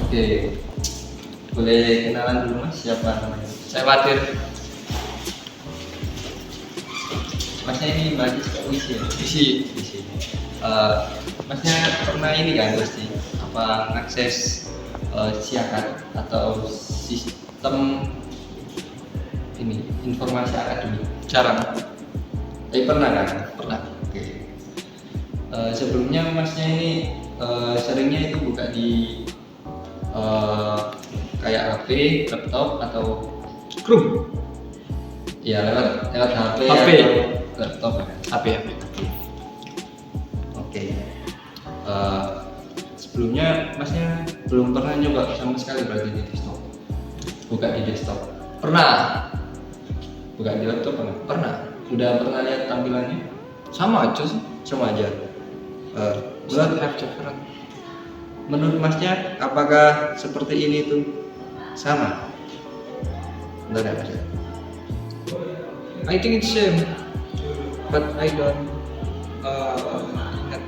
Oke, boleh kenalan dulu mas, siapa namanya? Saya khawatir Masnya ini mahasiswa UISI ya? isi UISI. Masnya pernah ini kan pasti apa akses siakat atau sistem ini informasi akademik? jarang Pernah kan? pernah. Oke. Sebelumnya masnya ini seringnya itu buka di kayak HP, laptop atau Krum ya lewat HP, HP. atau laptop kan? HP. Oke. Sebelumnya masnya belum pernah nyoba sama sekali berarti di desktop. Buka di desktop. Pernah Buka di laptop pernah? pernah Udah pernah lihat tampilannya? sama aja sih. Sama aja. Not have different. Menurut masnya apakah seperti ini tuh sama? Bentar ya mas. I think it's same but I don't ingat.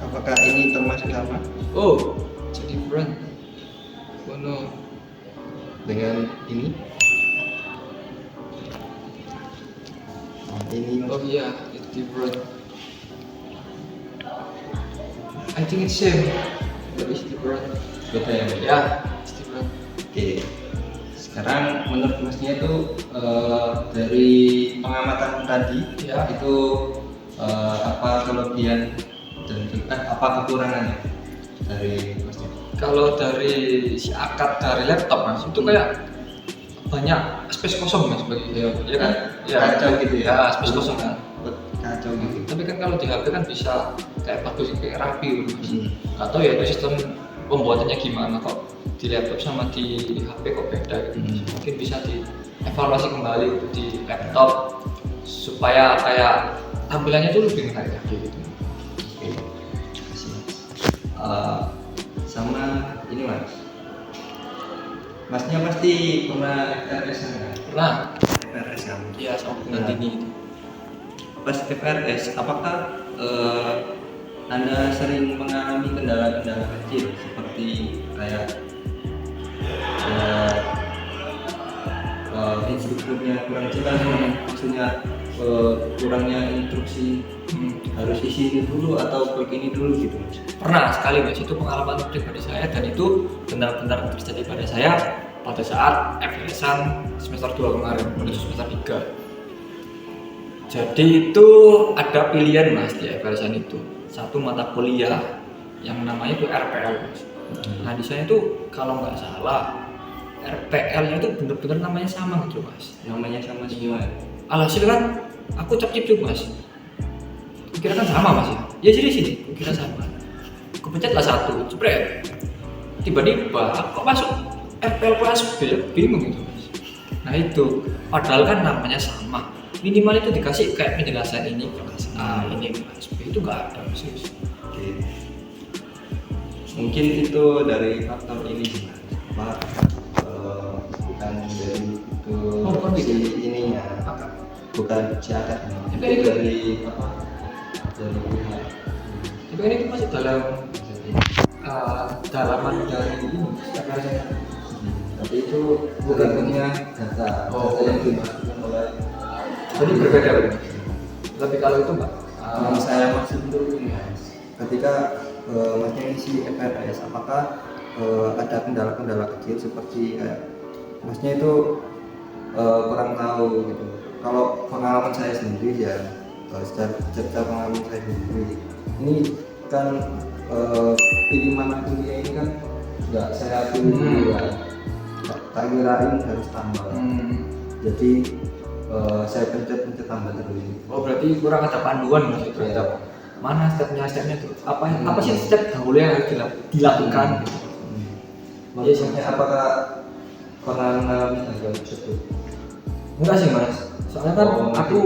Apakah ini termasuk sama Oh it's different. Oh no. dengan ini? Ini mas. Oh yeah, it's different. I think it's same but it's different. Beda ya mas? Yeah, it's different. Oke. Sekarang menurut masnya itu dari pengamatan tadi Ya. itu apa kelebihan dan apa kekurangannya dari masnya? Kalau dari si akad dari laptop mas itu kayak banyak space kosong mas bagi Ya, ya kan? kacau gitu ya? Ya space kosong kan. Kacau gitu. Tapi kan kalau di HP kan bisa kayak bagus kayak rapi gitu mas. Hmm. Atau ya itu sistem pembuatannya gimana kok di laptop sama di HP kok beda gitu. Hmm. Mungkin bisa dievaluasi kembali di laptop supaya kayak tampilannya tuh lebih menarik lagi gitu. Oke. Kasih mas. Sama ini mas. Masnya pasti pernah FRS kan? Pernah? FRS kan? Iya sama Nah. dengan ini. Pas FRS, apakah Anda sering mengalami kendala-kendala kecil seperti kayak instrukturnya kurang jelas, maksudnya kurangnya instruksi harus isi ini dulu atau klik ini dulu gitu mas? Pernah sekali mas, itu pengalaman pribadi saya dan itu benar-benar terjadi pada saya pada saat FRS-an semester 2 kemarin menuju semester 3. Jadi itu ada pilihan mas di FRS-an itu, satu mata kuliah yang namanya itu RPL mas. Nah di sana itu kalau nggak salah RPL-nya itu benar-benar namanya sama gitu mas. Namanya sama semua. Alhasil kan aku cek mas, kira kan sama mas ya? Ya jadi sini, kira sama. Kepencetlah satu, jebret. Tiba-tiba kok masuk FPL kelas B, bingung gitu mas. Nah itu, padahal kan namanya sama. Minimal itu dikasih kayak penjelasan ini kelas A, ini kelas B, itu nggak ada mas. Oke. Mungkin itu dari faktor ini sih mas. Apa bukan dari itu Oh, bukan si gitu. ininya, bukan siakat Tapi itu itu- dari apa? Dari pihak. Tapi kan itu masih dalam dalaman dari ini, FPL-nya. Tapi itu bukan punya data, Oh. data yang dimasukkan oleh. Jadi berbeda benar. Tapi kalau itu mbak, Yang saya maksud itu ini mas, ketika masnya isi FRS, apakah ada kendala-kendala kecil seperti kayak masnya itu kurang tahu gitu. Kalau pengalaman saya sendiri ya, secara pengalaman saya sendiri, ini kan pilihan kuliah ini kan nggak saya pilih duluan, tak kirain harus tambah. Jadi saya pencet tambah terus. Oh berarti kurang ada panduan mas itu terhadap mana stepnya tuh apa sih step dahulu yang harus dilakukan gitu. Maksudnya apakah pernah mengalami hal tersebut? Enggak sih mas, soalnya kan Oh, aku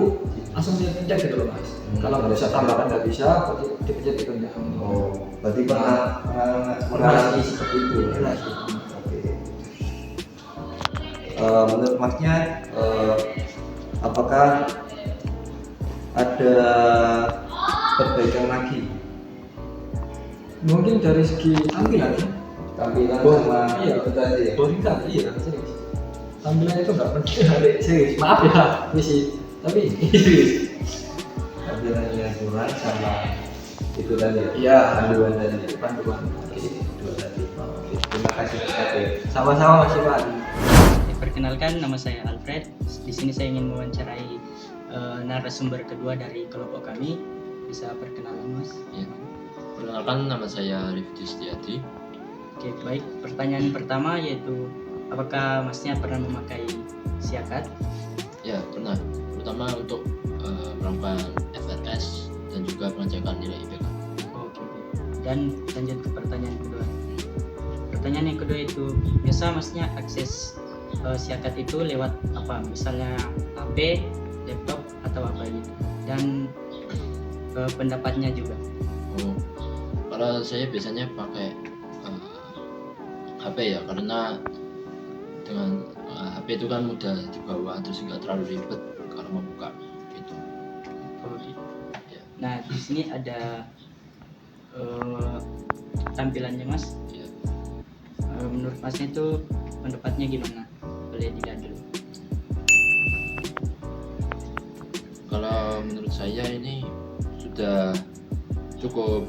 langsung pencet gitu loh mas. Kalau nggak bisa tambahkan nggak bisa, berarti dipencet gitu ya. Oh, berarti pernah mengalami seperti itu. Pernah. Oke. Menurut masnya, apakah ada perbaikan lagi? Mungkin dari segi tampilan ya. tampilan Oh, sama iya. itu tadi ya. Boring kan? Iya, serius. Tampilannya itu nggak penting, Adik. Serius. Maaf ya, misi. Tapi serius. Tampilan yang kurang sama itu tadi ya. Iya. Panduan tadi. Panduan. Oke, dua tadi. Oke, terima kasih Mas Kade. Sama-sama Mas Iwan. Perkenalkan, nama saya Alfred. Di sini saya ingin mewawancarai narasumber kedua dari kelompok kami. Bisa perkenalan, Mas? Ya. Perkenalkan, nama saya Rifki Setiadi. Oke, baik. Pertanyaan pertama yaitu, apakah Masnya pernah memakai siakat? Ya, pernah. Terutama untuk melakukan FRS dan juga pengecekan nilai IPK. Oke. Dan lanjut ke pertanyaan kedua. Pertanyaan yang kedua itu, biasa Masnya akses siakat itu lewat apa? Misalnya HP, laptop, atau apa gitu? Dan pendapatnya juga. Oh, kalau saya biasanya pakai HP ya, karena dengan HP itu kan mudah dibawa, terus nggak terlalu ribet kalau mau buka gitu. Oke. Ya. Nah, di sini ada tampilannya, Mas. Ya. Menurut Masnya itu pendapatnya gimana? Boleh dilihat dulu. Kalau menurut saya ini sudah cukup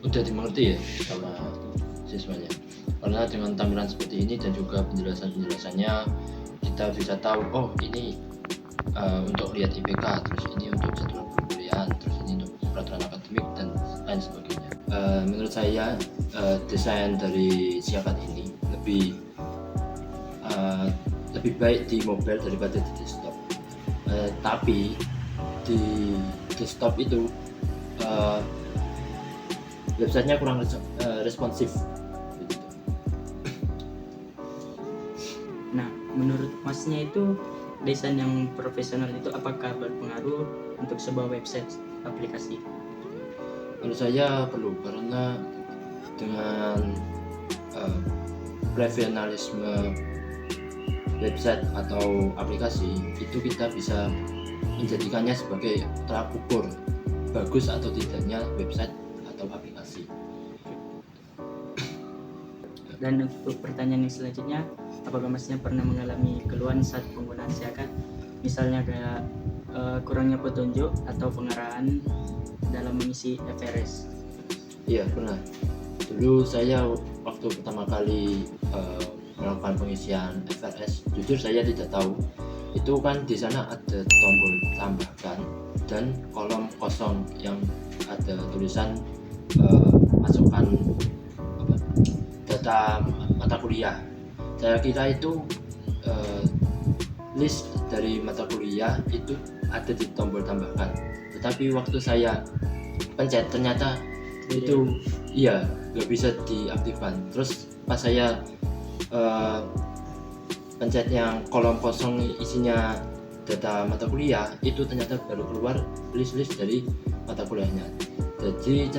mudah dimengerti ya sama siswanya, karena dengan tampilan seperti ini dan juga penjelasannya kita bisa tahu, oh ini untuk lihat IPK, terus ini untuk jadwal perkuliahan, terus ini untuk peraturan akademik dan lain sebagainya. Menurut saya desain dari siakat ini lebih baik di mobile daripada di desktop. Tapi di desktop itu websitenya kurang responsif gitu. Nah, menurut Masnya itu desain yang profesional itu apakah berpengaruh untuk sebuah website aplikasi? Menurut saya perlu, karena dengan profesionalisme website atau aplikasi itu kita bisa menjadikannya sebagai tolak ukur bagus atau tidaknya website atau aplikasi. Dan untuk pertanyaan yang selanjutnya, apakah Masnya pernah mengalami keluhan saat penggunaan siakat? Misalnya kayak kurangnya petunjuk atau pengarahan dalam mengisi FRS? Iya, pernah. Dulu saya waktu pertama kali melakukan pengisian FRS, jujur saya tidak tahu itu kan di sana ada tombol tambahkan dan kolom kosong yang ada tulisan masukkan data mata kuliah. Saya kira itu list dari mata kuliah itu ada di tombol tambahkan, tetapi waktu saya pencet ternyata itu iya nggak bisa diaktifkan. Terus pas saya pencet yang kolom kosong isinya data mata kuliah, itu ternyata baru keluar list-list dari mata kuliahnya. Jadi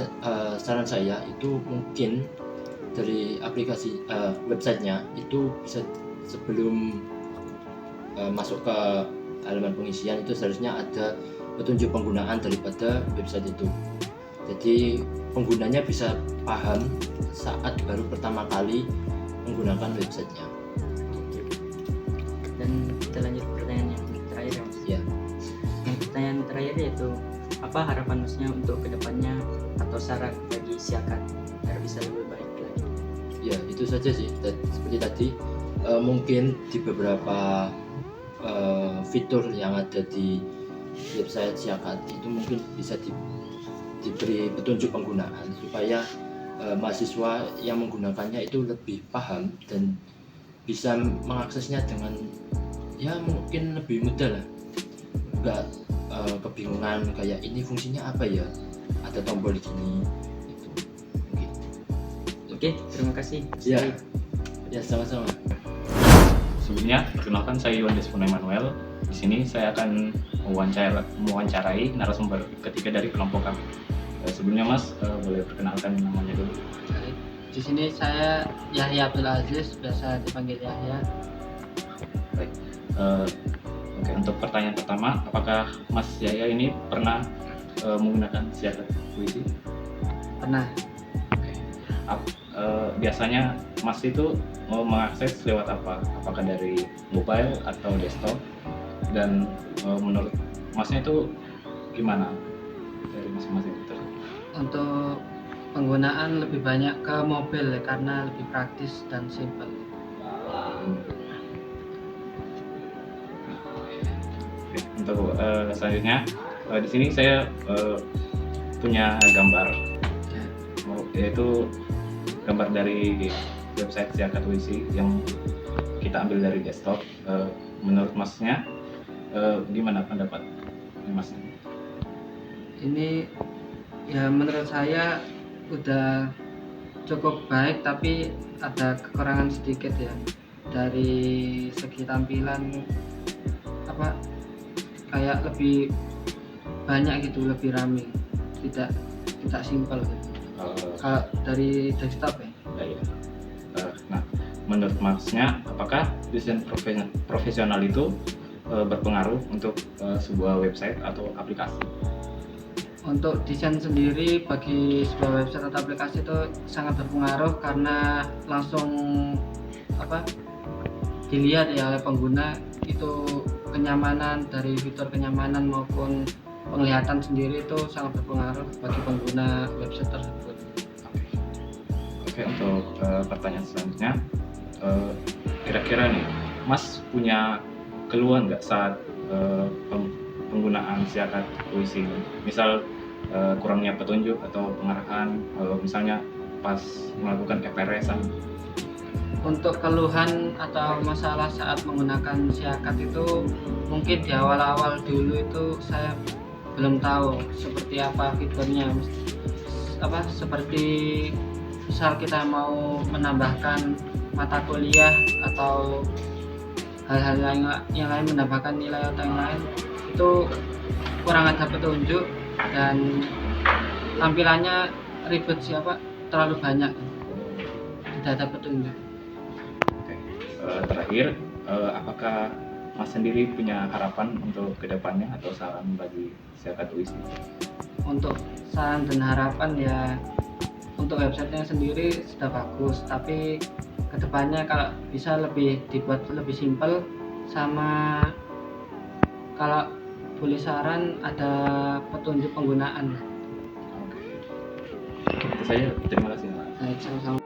saran saya itu mungkin dari aplikasi websitenya itu bisa sebelum masuk ke halaman pengisian itu seharusnya ada petunjuk penggunaan daripada website itu. Jadi penggunanya bisa paham saat baru pertama kali menggunakan websitenya. Dan kita lanjut ke pertanyaan yang terakhir ya, Mas. Ya. Yang pertanyaan terakhir yaitu, apa harapan Masnya untuk kedepannya atau saran bagi siakat agar bisa lebih baik lagi? Ya, itu saja sih. Seperti tadi mungkin di beberapa fitur yang ada di website siakat itu mungkin bisa diberi petunjuk penggunaan supaya mahasiswa yang menggunakannya itu lebih paham dan bisa mengaksesnya dengan ya mungkin lebih mudah lah, nggak kebingungan kayak ini fungsinya apa ya, ada tombol gini gitu. Oke, terima kasih. Ya sama-sama. Sebelumnya, perkenalkan saya Iwan Despono Emmanuel. Di sini saya akan mewawancarai narasumber ketiga dari kelompok kami. Sebelumnya Mas, boleh perkenalkan namanya dulu. Di sini saya Yahya Abdul Aziz, biasa dipanggil Yahya. Baik. Oke, untuk pertanyaan pertama, apakah Mas Yahya ini pernah menggunakan siakat puisi? Pernah. Oke. biasanya Mas itu mau mengakses lewat apa? Apakah dari mobile atau desktop? Dan menurut Masnya itu gimana dari masing-masing itu? Untuk penggunaan lebih banyak ke mobil ya, karena lebih praktis dan simpel. Oke, untuk selanjutnya di sini saya punya gambar, yaitu gambar dari website Siakat WC yang kita ambil dari desktop. Menurut Masnya gimana pendapat Masnya? Ini ya menurut saya udah cukup baik, tapi ada kekurangan sedikit ya dari segi tampilan, apa kayak lebih banyak gitu, lebih rame, tidak simpel gitu. Kalau dari desktop ya. Iya. Nah, menurut Masnya, apakah desain profesional itu berpengaruh untuk sebuah website atau aplikasi? Untuk desain sendiri bagi sebuah website atau aplikasi itu sangat berpengaruh, karena langsung dilihat ya oleh pengguna, itu kenyamanan, dari fitur kenyamanan maupun penglihatan sendiri itu sangat berpengaruh bagi pengguna website tersebut. Oke, untuk pertanyaan selanjutnya, kira-kira nih, Mas punya keluhan nggak saat penggunaan Siakat WC ini? Misal kurangnya petunjuk atau pengarahan, misalnya pas melakukan FRS-an. Untuk keluhan atau masalah saat menggunakan Siakat itu mungkin di awal-awal dulu itu saya belum tahu seperti apa fiturnya, seperti misal kita mau menambahkan mata kuliah atau hal-hal yang lain, menambahkan nilai atau yang lain, itu kurang ada petunjuk dan tampilannya ribet terlalu banyak, tidak ada petunjuk. Oke. Terakhir, apakah Mas sendiri punya harapan untuk kedepannya atau saran bagi Siakat WC? Untuk saran dan harapan ya, untuk websitenya sendiri sudah bagus, tapi kedepannya kalau bisa lebih dibuat lebih simpel, sama kalau boleh saran ada petunjuk penggunaan. Oke. Itu saja. Terima kasih, Mas. Baik, sama-sama.